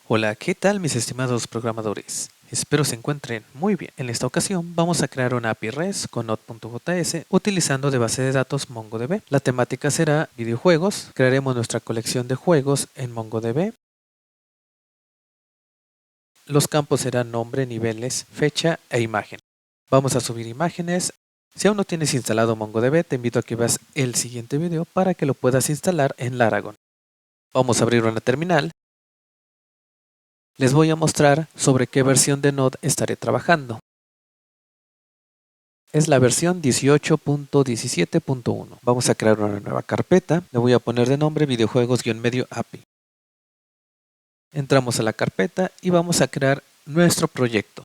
Hola, ¿qué tal mis estimados programadores? Espero se encuentren muy bien. En esta ocasión vamos a crear una API REST con Node.js utilizando de base de datos MongoDB. La temática será videojuegos. Crearemos nuestra colección de juegos en MongoDB. Los campos serán nombre, niveles, fecha e imagen. Vamos a subir imágenes. Si aún no tienes instalado MongoDB, te invito a que veas el siguiente video para que lo puedas instalar en Laragon. Vamos a abrir una terminal. Les voy a mostrar sobre qué versión de Node estaré trabajando. Es la versión 18.17.1. Vamos a crear una nueva carpeta. Le voy a poner de nombre videojuegos-medio API. Entramos a la carpeta y vamos a crear nuestro proyecto.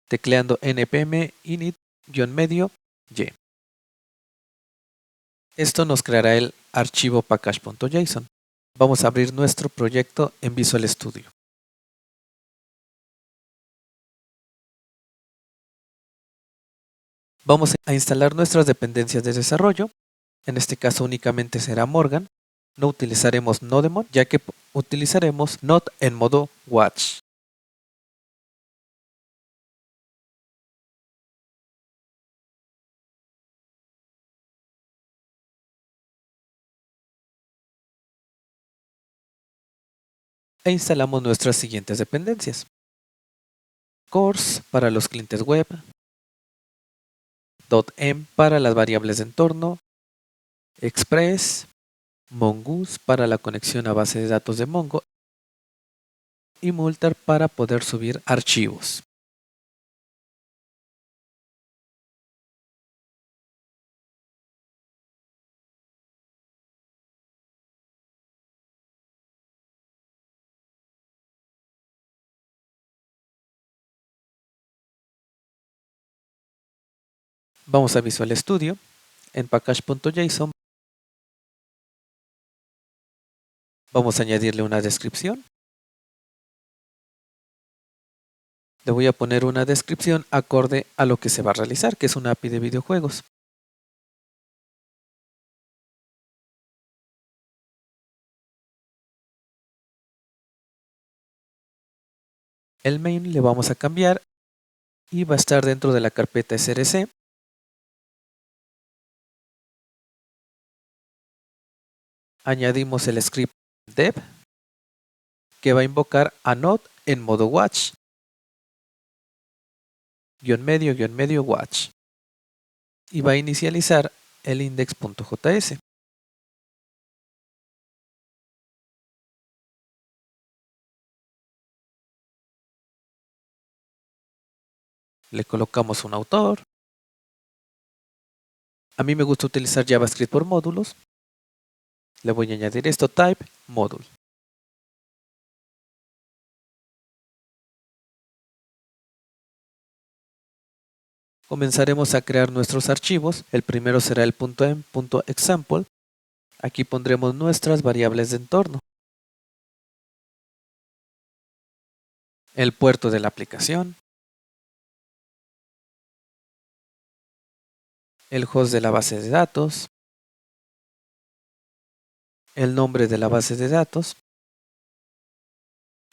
Tecleando npm init-medio y. Esto nos creará el archivo package.json. Vamos a abrir nuestro proyecto en Visual Studio. Vamos a instalar nuestras dependencias de desarrollo. En este caso únicamente será Morgan. No utilizaremos Nodemon, ya que utilizaremos Node en modo Watch. E instalamos nuestras siguientes dependencias. Cores para los clientes web, .env para las variables de entorno, Express, Mongoose para la conexión a base de datos de Mongo y Multer para poder subir archivos. Vamos a Visual Studio, en package.json vamos a añadirle una descripción. Le voy a poner una descripción acorde a lo que se va a realizar, que es una API de videojuegos. El main le vamos a cambiar y va a estar dentro de la carpeta src. Añadimos el script dev que va a invocar a Node en modo watch. _medio watch. Y va a inicializar el index.js. Le colocamos un autor. A mí me gusta utilizar JavaScript por módulos. Le voy a añadir esto, type module. Comenzaremos a crear nuestros archivos. El primero será el .env.example. Aquí pondremos nuestras variables de entorno. El puerto de la aplicación. El host de la base de datos. El nombre de la base de datos.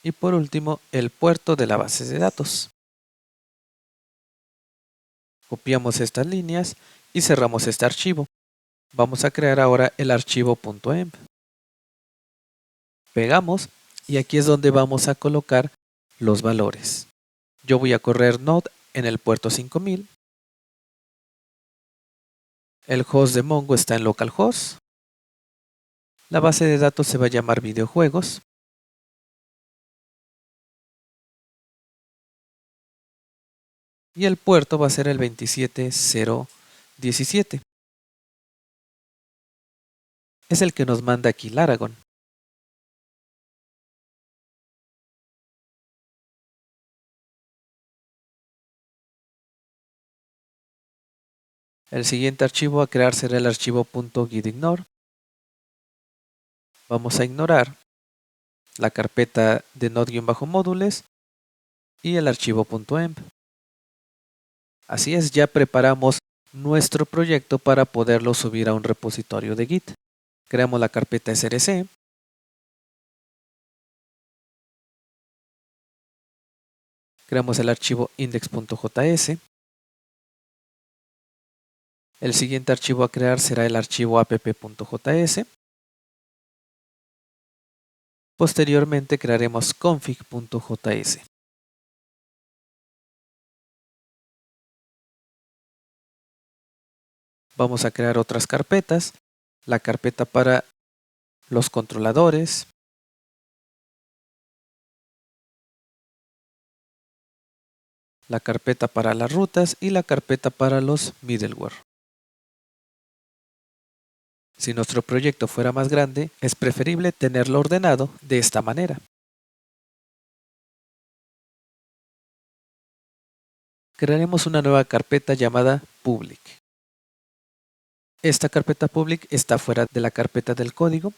Y por último, el puerto de la base de datos. Copiamos estas líneas y cerramos este archivo. Vamos a crear ahora el archivo .env. Pegamos y aquí es donde vamos a colocar los valores. Yo voy a correr Node en el puerto 5000. El host de Mongo está en localhost. La base de datos se va a llamar videojuegos. Y el puerto va a ser el 27017. Es el que nos manda aquí Laragon. El siguiente archivo a crear será el archivo .gitignore. Vamos a ignorar la carpeta de node-módules y el archivo .env. Así es, ya preparamos nuestro proyecto para poderlo subir a un repositorio de Git. Creamos la carpeta src. Creamos el archivo index.js. El siguiente archivo a crear será el archivo app.js. Posteriormente crearemos config.js. Vamos a crear otras carpetas. La carpeta para los controladores, la carpeta para las rutas y la carpeta para los middleware. Si nuestro proyecto fuera más grande, es preferible tenerlo ordenado de esta manera. Crearemos una nueva carpeta llamada public. Esta carpeta public está fuera de la carpeta del código.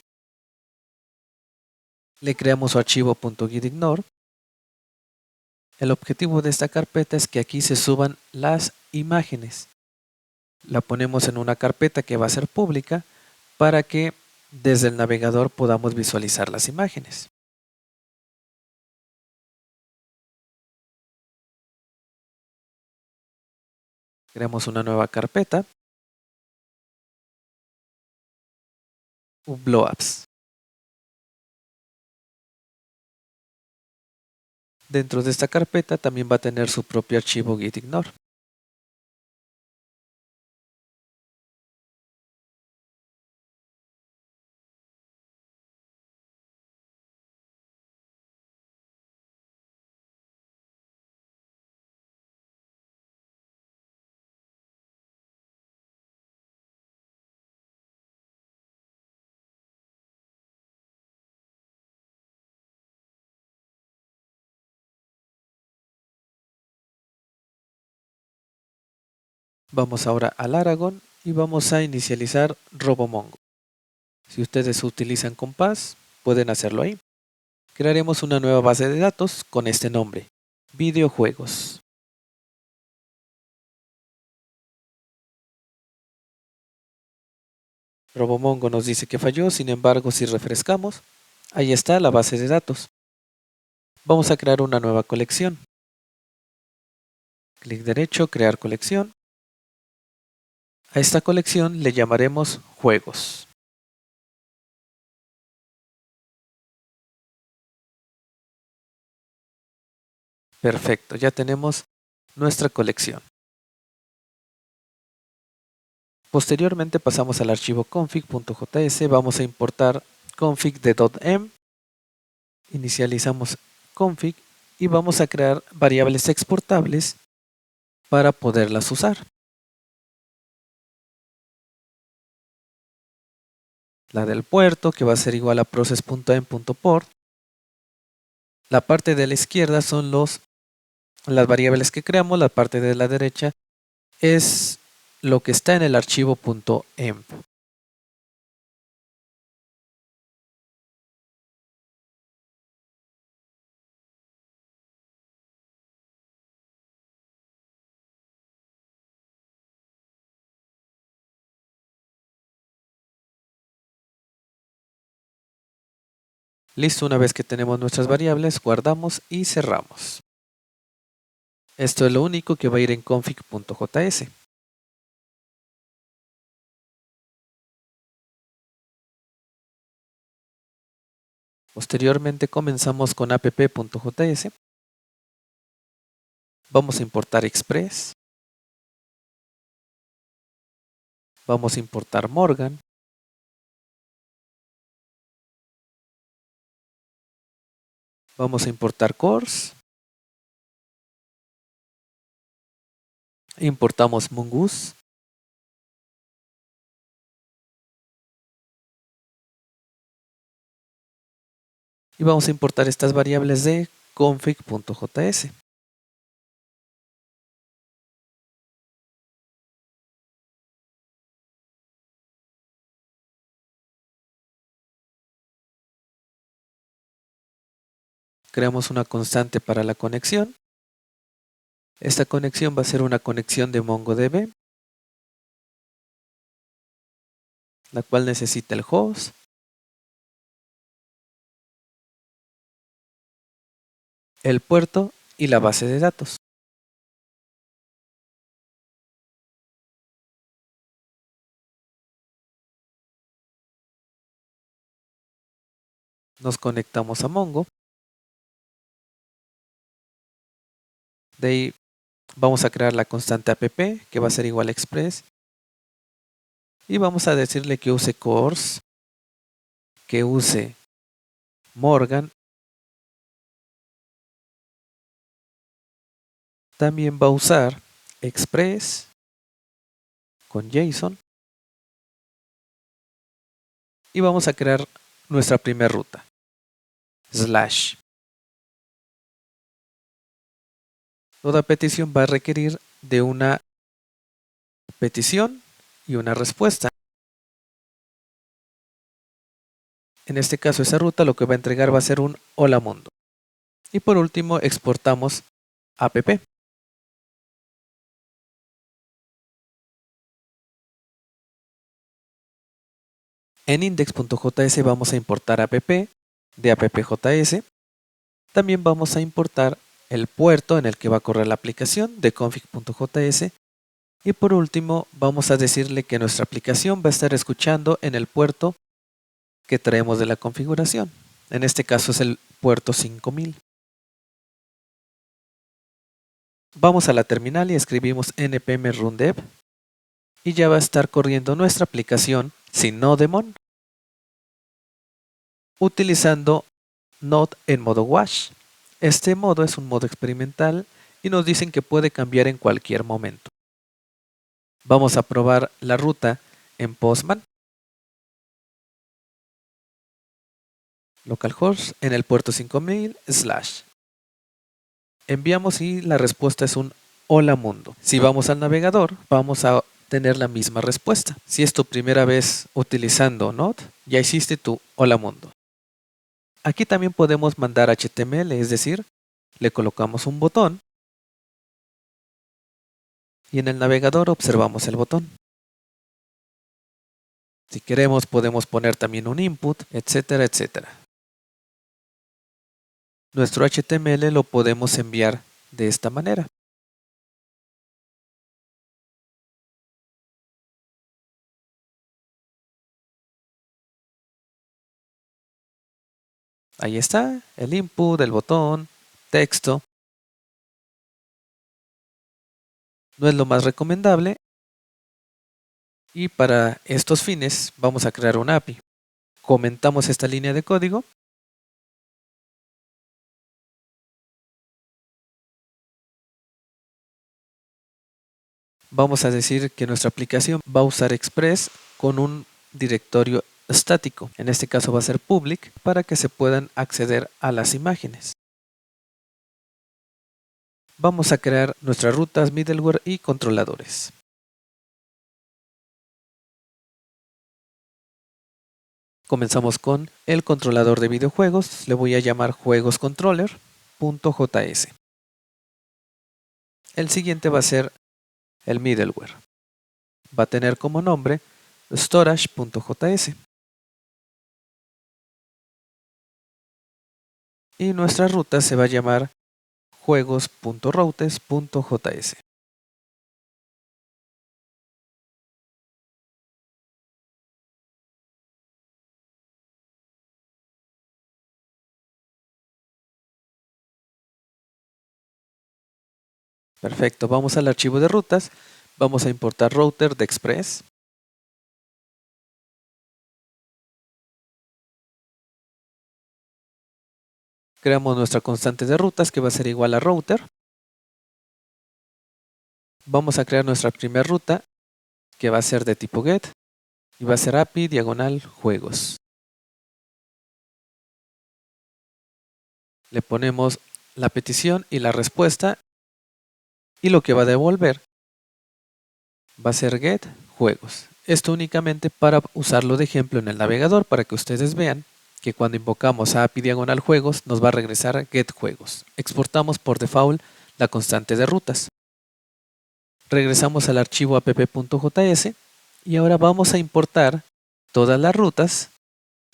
Le creamos su archivo .gitignore. El objetivo de esta carpeta es que aquí se suban las imágenes. La ponemos en una carpeta que va a ser pública para que desde el navegador podamos visualizar las imágenes. Creamos una nueva carpeta, Blowapps. Dentro de esta carpeta también va a tener su propio archivo gitignore. Vamos ahora al Aragon y vamos a inicializar RoboMongo. Si ustedes utilizan Compass, pueden hacerlo ahí. Crearemos una nueva base de datos con este nombre, videojuegos. RoboMongo nos dice que falló, sin embargo, si refrescamos, ahí está la base de datos. Vamos a crear una nueva colección. Clic derecho, crear colección. A esta colección le llamaremos juegos. Perfecto, ya tenemos nuestra colección. Posteriormente pasamos al archivo config.js, vamos a importar config de .m, inicializamos config y vamos a crear variables exportables para poderlas usar. La del puerto, que va a ser igual a process.m.port. La parte de la izquierda son las variables que creamos, la parte de la derecha es lo que está en el archivo .env. Listo, una vez que tenemos nuestras variables, guardamos y cerramos. Esto es lo único que va a ir en config.js. Posteriormente comenzamos con app.js. Vamos a importar Express. Vamos a importar Morgan. Vamos a importar Course. Importamos Mongoose. Y vamos a importar estas variables de config.js. Creamos una constante para la conexión. Esta conexión va a ser una conexión de MongoDB, la cual necesita el host, el puerto y la base de datos. Nos conectamos a Mongo. De ahí vamos a crear la constante app que va a ser igual a express. Y vamos a decirle que use course, que use Morgan. También va a usar express con JSON. Y vamos a crear nuestra primera ruta. Slash. Toda petición va a requerir de una petición y una respuesta. En este caso, esa ruta lo que va a entregar va a ser un hola mundo. Y por último, exportamos app. En index.js vamos a importar app de app.js. También vamos a importar el puerto en el que va a correr la aplicación de config.js. Y por último, vamos a decirle que nuestra aplicación va a estar escuchando en el puerto que traemos de la configuración. En este caso es el puerto 5000. Vamos a la terminal y escribimos npm run dev y ya va a estar corriendo nuestra aplicación sin Nodemon utilizando Node en modo wash. Este modo es un modo experimental y nos dicen que puede cambiar en cualquier momento. Vamos a probar la ruta en Postman. Localhost en el puerto 5000 /. Enviamos y la respuesta es un hola mundo. Si vamos al navegador, vamos a tener la misma respuesta. Si es tu primera vez utilizando Node, ya hiciste tu hola mundo. Aquí también podemos mandar HTML, es decir, le colocamos un botón y en el navegador observamos el botón. Si queremos podemos poner también un input, etcétera, etcétera. Nuestro HTML lo podemos enviar de esta manera. Ahí está, el input, el botón, texto. No es lo más recomendable. Y para estos fines vamos a crear una API. Comentamos esta línea de código. Vamos a decir que nuestra aplicación va a usar Express con un directorio estático. En este caso va a ser public para que se puedan acceder a las imágenes. Vamos a crear nuestras rutas, middleware y controladores. Comenzamos con el controlador de videojuegos. Le voy a llamar juegoscontroller.js. El siguiente va a ser el middleware. Va a tener como nombre storage.js. Y nuestra ruta se va a llamar juegos.routes.js. Perfecto, vamos al archivo de rutas. Vamos a importar router de Express. Creamos nuestra constante de rutas que va a ser igual a router. Vamos a crear nuestra primera ruta que va a ser de tipo get y va a ser API diagonal juegos. Le ponemos la petición y la respuesta y lo que va a devolver va a ser get juegos. Esto únicamente para usarlo de ejemplo en el navegador para que ustedes vean que cuando invocamos a API diagonal juegos nos va a regresar get juegos. Exportamos por default la constante de rutas. Regresamos al archivo app.js y ahora vamos a importar todas las rutas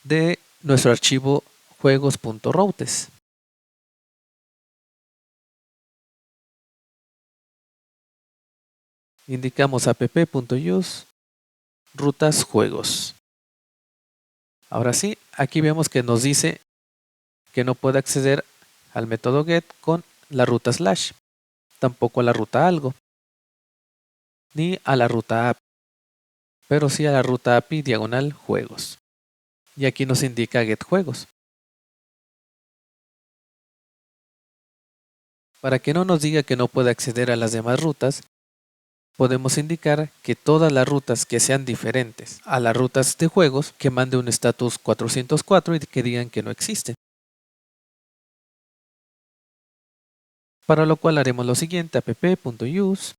de nuestro archivo juegos.routes. Indicamos app.use rutas juegos. Ahora sí, aquí vemos que nos dice que no puede acceder al método get con la ruta slash, tampoco a la ruta algo, ni a la ruta app, pero sí a la ruta API diagonal juegos. Y aquí nos indica get juegos. Para que no nos diga que no puede acceder a las demás rutas, podemos indicar que todas las rutas que sean diferentes a las rutas de juegos, que mande un status 404 y que digan que no existen. Para lo cual haremos lo siguiente, app.use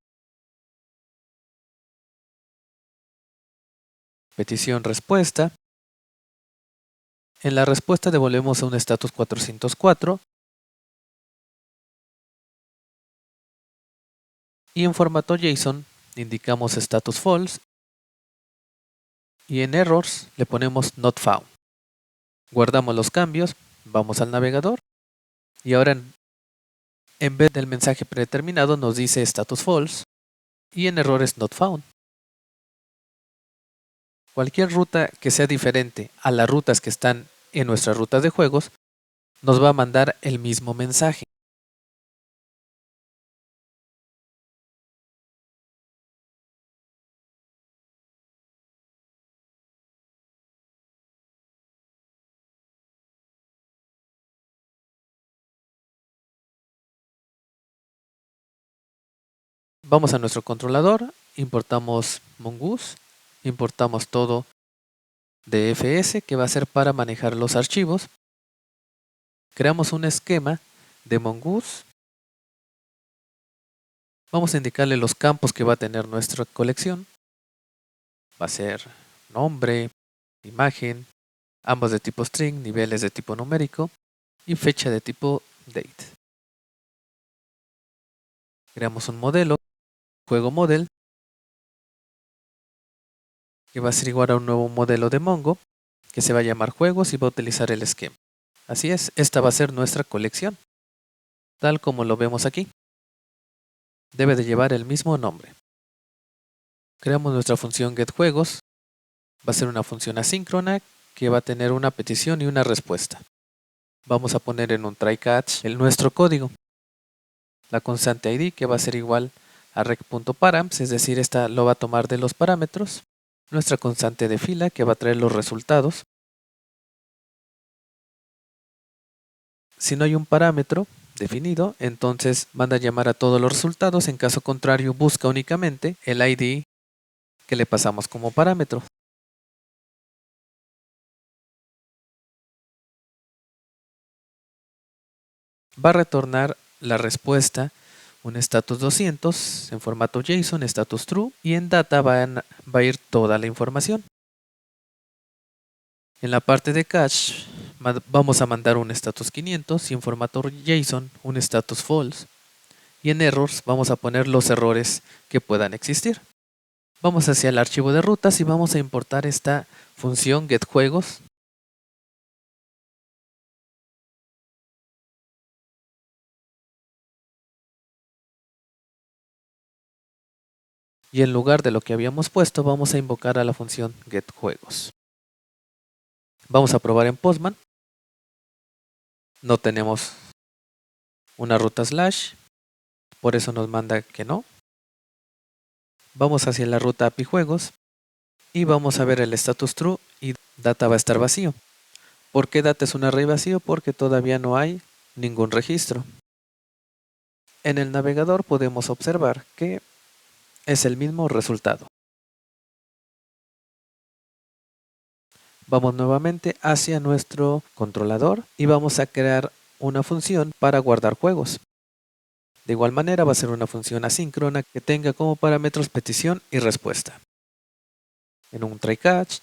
petición respuesta. En la respuesta devolvemos a un status 404 y en formato JSON indicamos status false y en errors le ponemos not found. Guardamos los cambios, vamos al navegador y ahora en vez del mensaje predeterminado nos dice status false y en errores not found. Cualquier ruta que sea diferente a las rutas que están en nuestras rutas de juegos nos va a mandar el mismo mensaje. Vamos a nuestro controlador, importamos Mongoose, importamos todo de FS que va a ser para manejar los archivos. Creamos un esquema de Mongoose. Vamos a indicarle los campos que va a tener nuestra colección. Va a ser nombre, imagen, ambos de tipo string, niveles de tipo numérico y fecha de tipo date. Creamos un modelo, juego model, que va a ser igual a un nuevo modelo de Mongo, que se va a llamar juegos y va a utilizar el esquema. Así es, esta va a ser nuestra colección, tal como lo vemos aquí. Debe de llevar el mismo nombre. Creamos nuestra función getJuegos. Va a ser una función asíncrona que va a tener una petición y una respuesta. Vamos a poner en un try catch nuestro código. La constante id que va a ser igual a rec.params, es decir, esta lo va a tomar de los parámetros. Nuestra constante de fila que va a traer los resultados. Si no hay un parámetro definido, entonces manda a llamar a todos los resultados. En caso contrario, busca únicamente el id que le pasamos como parámetro. Va a retornar la respuesta, un status 200 en formato JSON, status true, y en data va a ir toda la información. En la parte de cache vamos a mandar un status 500 y en formato JSON un status false. Y en errors vamos a poner los errores que puedan existir. Vamos hacia el archivo de rutas y vamos a importar esta función getJuegos. Y en lugar de lo que habíamos puesto, vamos a invocar a la función getJuegos. Vamos a probar en Postman. No tenemos una ruta slash, por eso nos manda que no. Vamos hacia la ruta API juegos y vamos a ver el status true y data va a estar vacío. ¿Por qué data es un array vacío? Porque todavía no hay ningún registro. En el navegador podemos observar que es el mismo resultado. Vamos nuevamente hacia nuestro controlador y vamos a crear una función para guardar juegos. De igual manera va a ser una función asíncrona que tenga como parámetros petición y respuesta. En un try catch,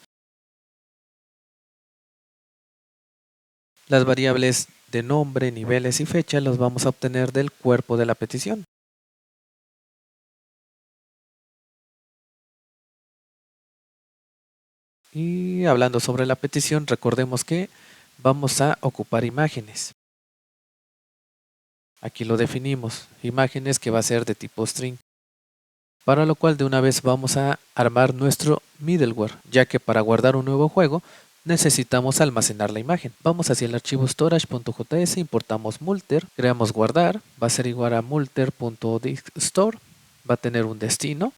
las variables de nombre, niveles y fecha las vamos a obtener del cuerpo de la petición. Y hablando sobre la petición, recordemos que vamos a ocupar imágenes. Aquí lo definimos, imágenes que va a ser de tipo string. Para lo cual de una vez vamos a armar nuestro middleware, ya que para guardar un nuevo juego necesitamos almacenar la imagen. Vamos hacia el archivo storage.js, importamos multer, creamos guardar, va a ser igual a multer.diskstore, va a tener un destino.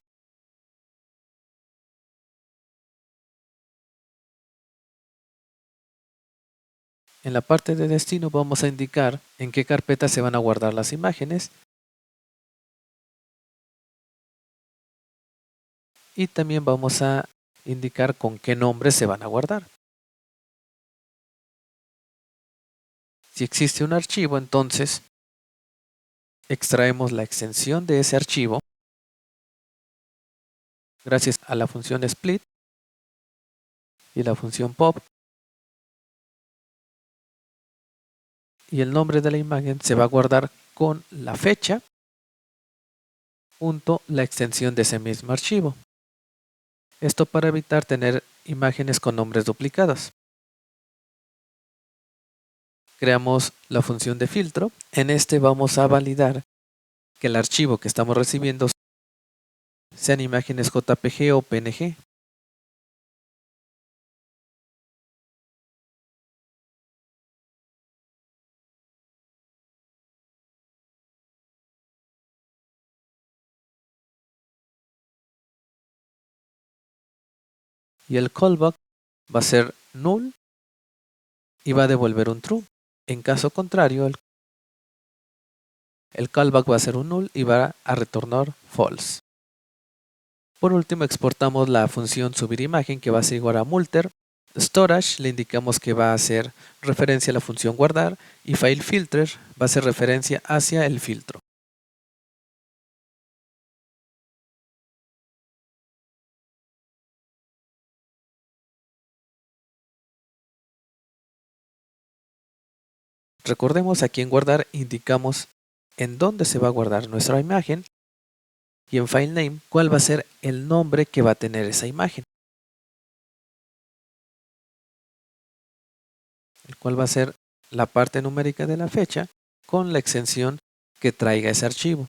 En la parte de destino vamos a indicar en qué carpeta se van a guardar las imágenes y también vamos a indicar con qué nombre se van a guardar. Si existe un archivo, entonces extraemos la extensión de ese archivo gracias a la función split y la función pop, y el nombre de la imagen se va a guardar con la fecha junto la extensión de ese mismo archivo. Esto para evitar tener imágenes con nombres duplicados. Creamos la función de filtro. En este vamos a validar que el archivo que estamos recibiendo sean imágenes JPG o PNG. Y el callback va a ser null y va a devolver un true. En caso contrario, el callback va a ser un null y va a retornar false. Por último, exportamos la función subir imagen, que va a ser igual a multer. Storage le indicamos que va a hacer referencia a la función guardar, y file filter va a hacer referencia hacia el filtro. Recordemos, aquí en guardar indicamos en dónde se va a guardar nuestra imagen, y en file name cuál va a ser el nombre que va a tener esa imagen, el cual va a ser la parte numérica de la fecha con la extensión que traiga ese archivo.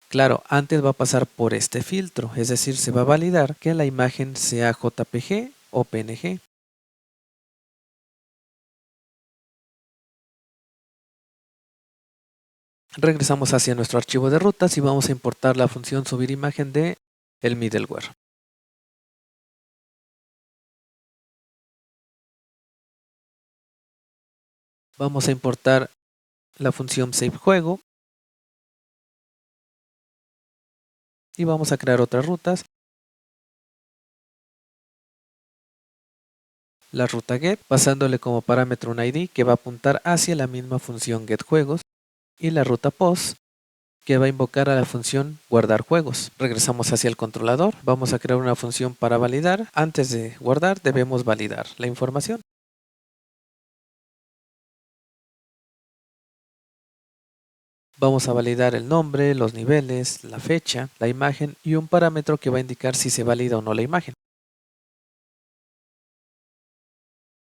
Claro, antes va a pasar por este filtro, es decir, se va a validar que la imagen sea JPG o PNG. Regresamos hacia nuestro archivo de rutas y vamos a importar la función subir imagen de el middleware. Vamos a importar la función save juego y vamos a crear otras rutas. La ruta get, pasándole como parámetro un ID que va a apuntar hacia la misma función getJuegos, y la ruta post, que va a invocar a la función guardar juegos. Regresamos hacia el controlador, vamos a crear una función para validar. Antes de guardar debemos validar la información. Vamos a validar el nombre, los niveles, la fecha, la imagen y un parámetro que va a indicar si se valida o no la imagen.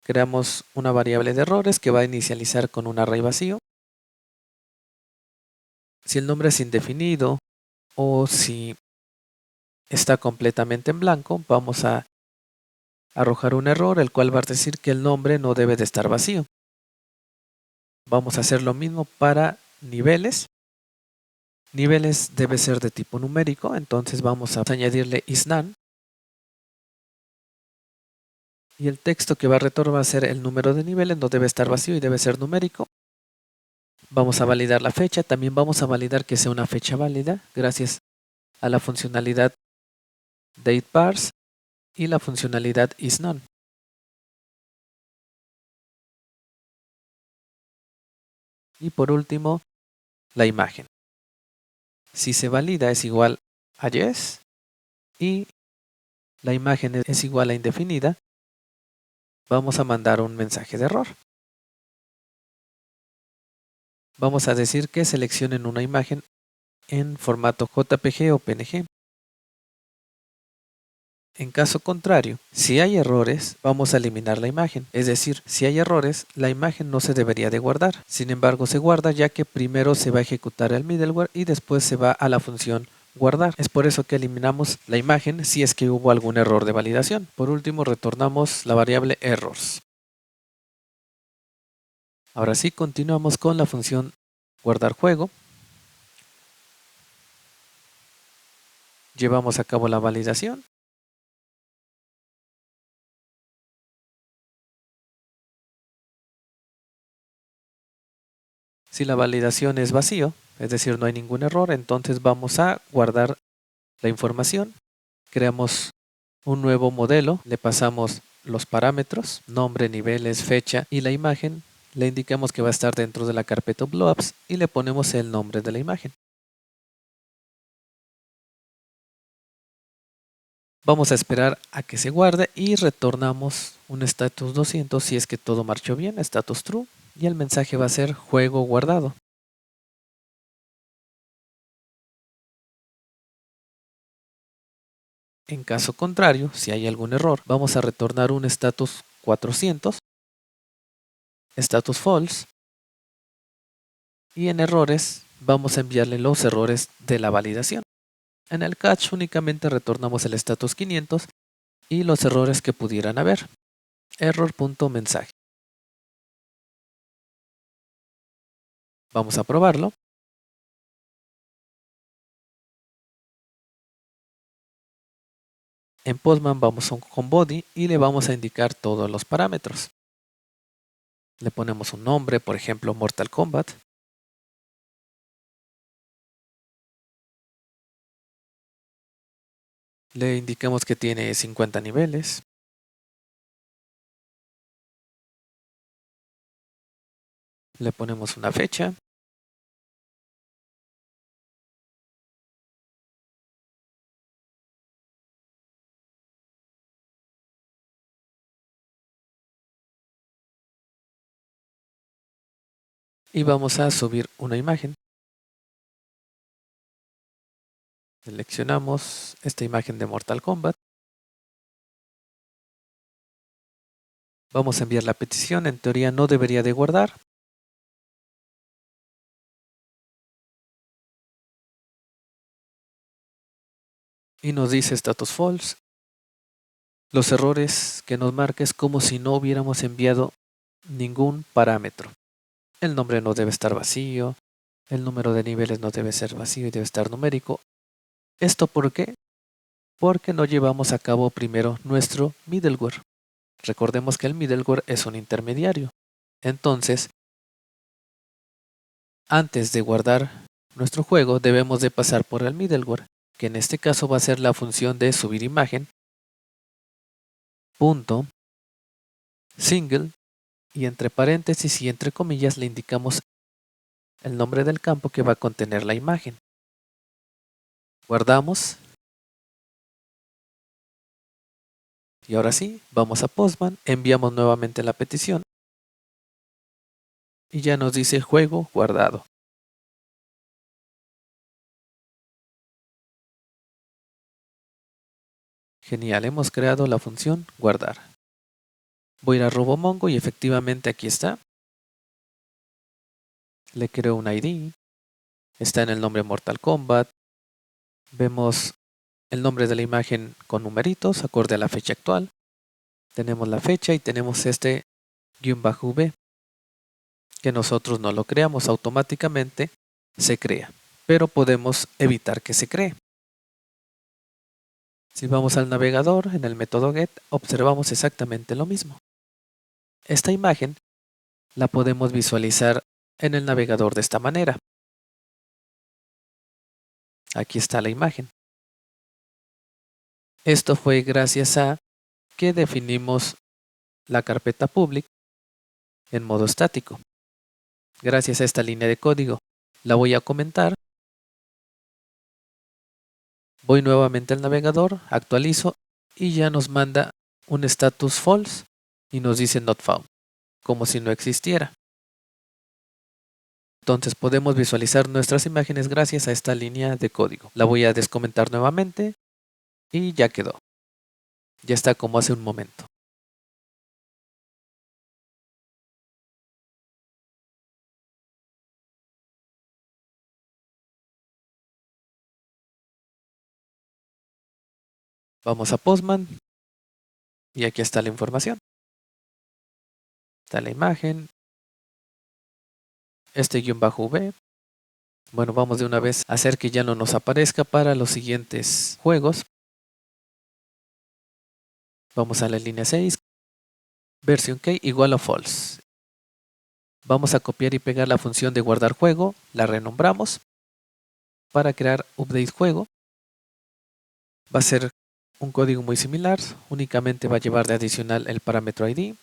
Creamos una variable de errores que va a inicializar con un array vacío. Si el nombre es indefinido o si está completamente en blanco, vamos a arrojar un error, el cual va a decir que el nombre no debe de estar vacío. Vamos a hacer lo mismo para niveles. Niveles debe ser de tipo numérico, entonces vamos a añadirle isNone. Y el texto que va a retornar va a ser el número de niveles, no debe estar vacío y debe ser numérico. Vamos a validar la fecha, también vamos a validar que sea una fecha válida gracias a la funcionalidad dateParse y la funcionalidad isNone. Y por último, la imagen. Si se valida es igual a yes y la imagen es igual a indefinida, vamos a mandar un mensaje de error. Vamos a decir que seleccionen una imagen en formato JPG o PNG. En caso contrario, si hay errores, vamos a eliminar la imagen. Es decir, si hay errores, la imagen no se debería de guardar. Sin embargo, se guarda ya que primero se va a ejecutar el middleware y después se va a la función guardar. Es por eso que eliminamos la imagen si es que hubo algún error de validación. Por último, retornamos la variable errors. Ahora sí, continuamos con la función guardar juego. Llevamos a cabo la validación. Si la validación es vacío, es decir, no hay ningún error, entonces vamos a guardar la información. Creamos un nuevo modelo, le pasamos los parámetros, nombre, niveles, fecha y la imagen. Le indicamos que va a estar dentro de la carpeta Blobs y le ponemos el nombre de la imagen. Vamos a esperar a que se guarde y retornamos un status 200 si es que todo marchó bien, status true, y el mensaje va a ser juego guardado. En caso contrario, si hay algún error, vamos a retornar un status 400, status false, y en errores vamos a enviarle los errores de la validación. En el catch únicamente retornamos el status 500 y los errores que pudieran haber. Error.mensaje. Vamos a probarlo. En Postman vamos a un home body y le vamos a indicar todos los parámetros. Le ponemos un nombre, por ejemplo Mortal Kombat. Le indicamos que tiene 50 niveles. Le ponemos una fecha. Y vamos a subir una imagen. Seleccionamos esta imagen de Mortal Kombat. Vamos a enviar la petición. En teoría no debería de guardar. Y nos dice status false. Los errores que nos marca es como si no hubiéramos enviado ningún parámetro. El nombre no debe estar vacío. El número de niveles no debe ser vacío y debe estar numérico. ¿Esto por qué? Porque no llevamos a cabo primero nuestro middleware. Recordemos que el middleware es un intermediario. Entonces, antes de guardar nuestro juego, debemos de pasar por el middleware, que en este caso va a ser la función de subir imagen, punto, single, y entre paréntesis y entre comillas le indicamos el nombre del campo que va a contener la imagen. Guardamos. Y ahora sí, vamos a Postman, enviamos nuevamente la petición y ya nos dice juego guardado. Genial, hemos creado la función guardar. Voy a ir a RoboMongo y efectivamente aquí está. Le creo un ID. Está en el nombre Mortal Kombat. Vemos el nombre de la imagen con numeritos acorde a la fecha actual. Tenemos la fecha y tenemos este _v que nosotros no lo creamos, automáticamente se crea, pero podemos evitar que se cree. Si vamos al navegador en el método get, observamos exactamente lo mismo. Esta imagen la podemos visualizar en el navegador de esta manera. Aquí está la imagen. Esto fue gracias a que definimos la carpeta public en modo estático. Gracias a esta línea de código la voy a comentar. Voy nuevamente al navegador, actualizo y ya nos manda un status false y nos dice not found, como si no existiera. Entonces podemos visualizar nuestras imágenes gracias a esta línea de código. La voy a descomentar nuevamente y ya quedó. Ya está como hace un momento. Vamos a Postman y aquí está la información. Está la imagen, este guión bajo V. Bueno, vamos de una vez a hacer que ya no nos aparezca para los siguientes juegos. Vamos a la línea 6, versión key igual a false. Vamos a copiar y pegar la función de guardar juego, la renombramos para crear update juego. Va a ser un código muy similar, únicamente va a llevar de adicional el parámetro ID.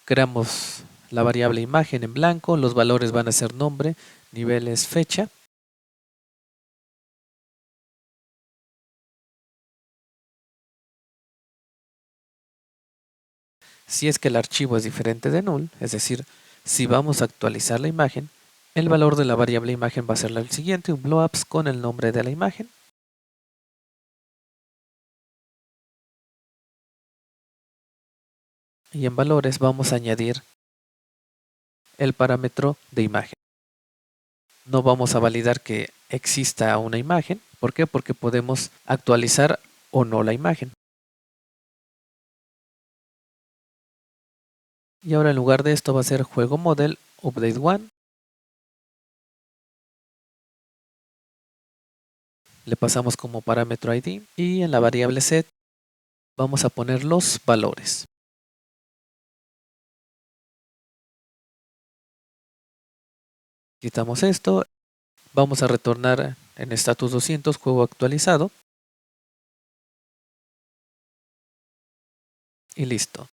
Creamos la variable imagen en blanco, los valores van a ser nombre, niveles, fecha. Si es que el archivo es diferente de null, es decir, si vamos a actualizar la imagen, el valor de la variable imagen va a ser el siguiente, un blowups con el nombre de la imagen. Y en valores vamos a añadir el parámetro de imagen. No vamos a validar que exista una imagen. ¿Por qué? Porque podemos actualizar o no la imagen. Y ahora en lugar de esto va a ser juego model update one. Le pasamos como parámetro ID y en la variable set vamos a poner los valores. Quitamos esto, vamos a retornar en status 200 juego actualizado y listo.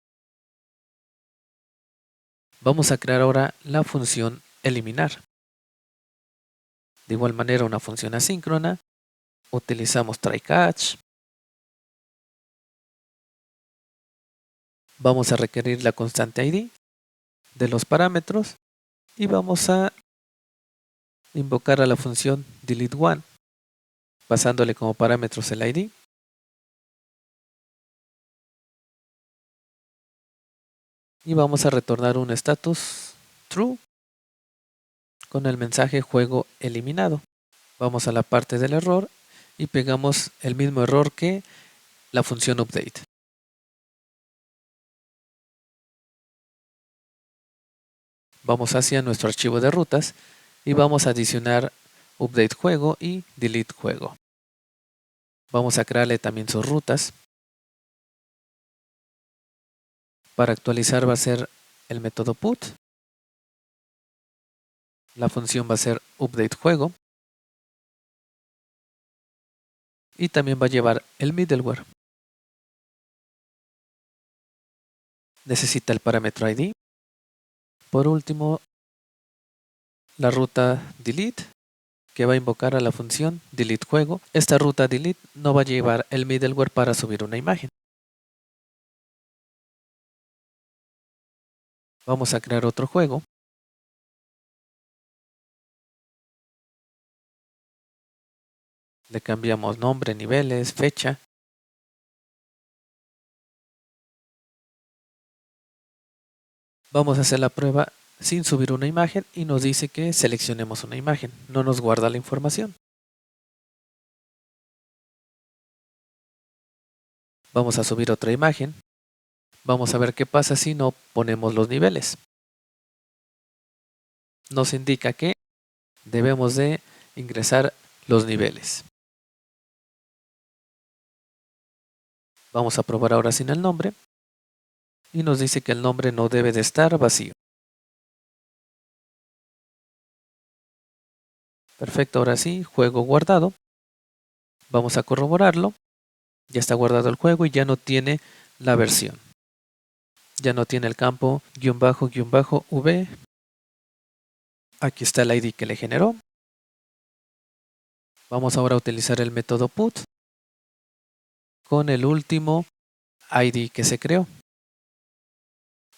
Vamos a crear ahora la función eliminar. De igual manera una función asíncrona, utilizamos try-catch. Vamos a requerir la constante ID de los parámetros y vamos a invocar a la función delete1 pasándole como parámetros el ID y vamos a retornar un status true con el mensaje juego eliminado. Vamos a la parte del error y pegamos el mismo error que la función update. Vamos hacia nuestro archivo de rutas y vamos a adicionar update juego y delete juego. Vamos a crearle también sus rutas. Para actualizar va a ser el método put. La función va a ser update juego. Y también va a llevar el middleware. Necesita el parámetro ID. Por último, la ruta delete, que va a invocar a la función delete juego. Esta ruta delete no va a llevar el middleware para subir una imagen. Vamos a crear otro juego. Le cambiamos nombre, niveles, fecha. Vamos a hacer la prueba sin subir una imagen y nos dice que seleccionemos una imagen. No nos guarda la información. Vamos a subir otra imagen. Vamos a ver qué pasa si no ponemos los niveles. Nos indica que debemos de ingresar los niveles. Vamos a probar ahora sin el nombre. Y nos dice que el nombre no debe de estar vacío. Perfecto, ahora sí, juego guardado. Vamos a corroborarlo. Ya está guardado el juego y ya no tiene la versión. Ya no tiene el campo __v. Aquí está el ID que le generó. Vamos ahora a utilizar el método put con el último ID que se creó.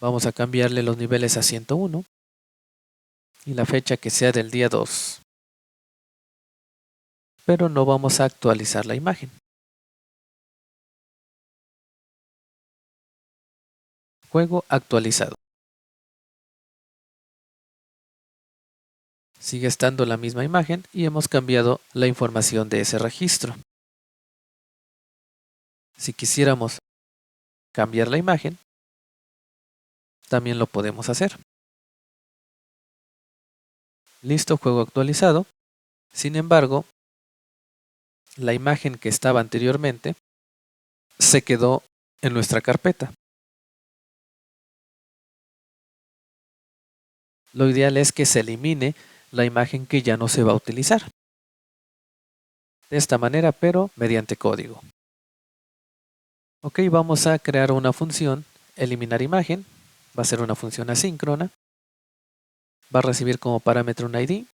Vamos a cambiarle los niveles a 101 y la fecha que sea del día 2. Pero no vamos a actualizar la imagen. Juego actualizado. Sigue estando la misma imagen y hemos cambiado la información de ese registro. Si quisiéramos cambiar la imagen, también lo podemos hacer. Listo, juego actualizado. Sin embargo, la imagen que estaba anteriormente se quedó en nuestra carpeta. Lo ideal es que se elimine la imagen que ya no se va a utilizar. De esta manera, pero mediante código. Ok, vamos a crear una función, eliminar imagen. Va a ser una función asíncrona. Va a recibir como parámetro un ID.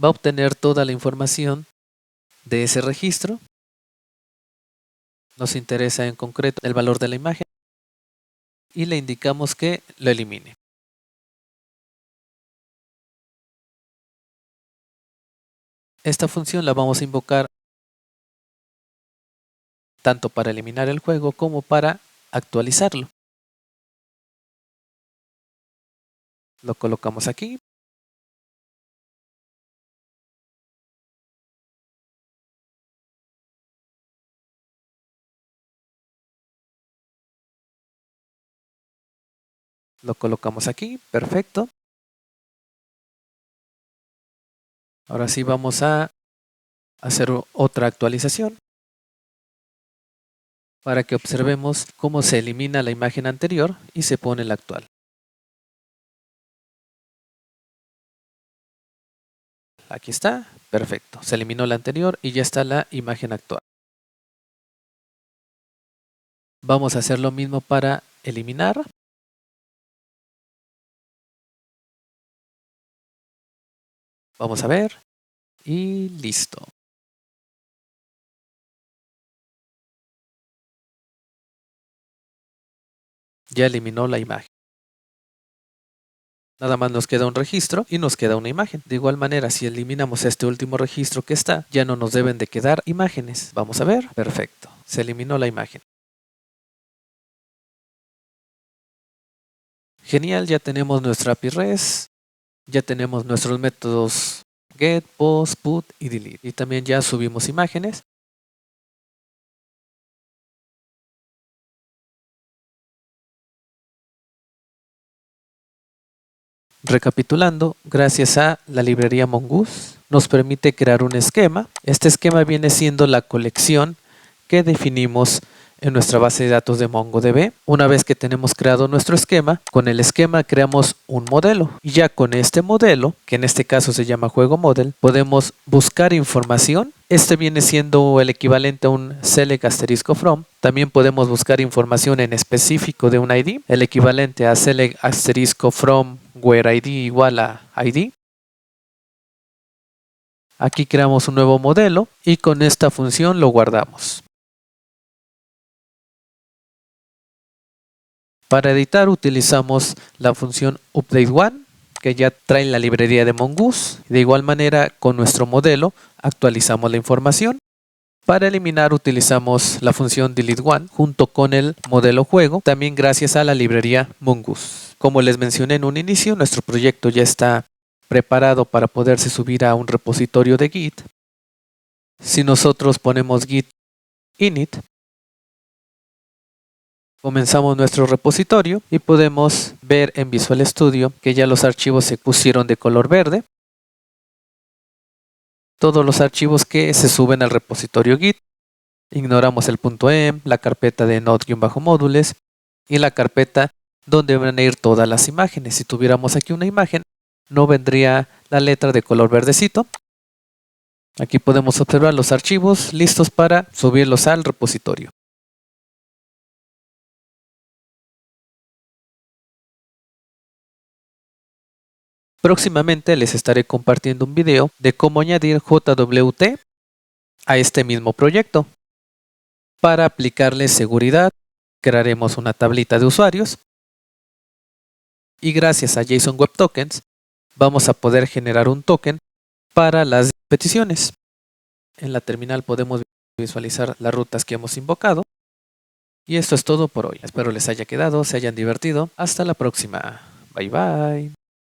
Va a obtener toda la información de ese registro. Nos interesa en concreto el valor de la imagen. Y le indicamos que lo elimine. Esta función la vamos a invocar tanto para eliminar el juego como para actualizarlo. Lo colocamos aquí. Lo colocamos aquí, perfecto. Ahora sí vamos a hacer otra actualización para que observemos cómo se elimina la imagen anterior y se pone la actual. Aquí está, perfecto. Se eliminó la anterior y ya está la imagen actual. Vamos a hacer lo mismo para eliminar. Vamos a ver y listo. Ya eliminó la imagen. Nada más nos queda un registro y nos queda una imagen. De igual manera, si eliminamos este último registro que está, ya no nos deben de quedar imágenes. Vamos a ver. Perfecto. Se eliminó la imagen. Genial, ya tenemos nuestra API REST. Ya tenemos nuestros métodos get, post, put y delete. Y también ya subimos imágenes. Recapitulando, gracias a la librería Mongoose nos permite crear un esquema. Este esquema viene siendo la colección que definimos en nuestra base de datos de MongoDB. Una vez que tenemos creado nuestro esquema, con el esquema creamos un modelo y ya con este modelo, que en este caso se llama juego model, podemos buscar información. Este viene siendo el equivalente a un select asterisco from. También podemos buscar información en específico de un ID, el equivalente a select asterisco from where ID igual a ID. Aquí creamos un nuevo modelo y con esta función lo guardamos. Para editar utilizamos la función update1 que ya trae la librería de Mongoose. De igual manera con nuestro modelo actualizamos la información. Para eliminar utilizamos la función delete1 junto con el modelo juego, también gracias a la librería Mongoose. Como les mencioné en un inicio, nuestro proyecto ya está preparado para poderse subir a un repositorio de Git. Si nosotros ponemos git init, comenzamos nuestro repositorio y podemos ver en Visual Studio que ya los archivos se pusieron de color verde. Todos los archivos que se suben al repositorio Git. Ignoramos el .em, la carpeta de node-módules y la carpeta donde van a ir todas las imágenes. Si tuviéramos aquí una imagen, no vendría la letra de color verdecito. Aquí podemos observar los archivos listos para subirlos al repositorio. Próximamente les estaré compartiendo un video de cómo añadir JWT a este mismo proyecto. Para aplicarle seguridad, crearemos una tablita de usuarios y gracias a JSON Web Tokens vamos a poder generar un token para las peticiones. En la terminal podemos visualizar las rutas que hemos invocado. Y esto es todo por hoy. Espero les haya quedado, se hayan divertido. Hasta la próxima. Bye bye.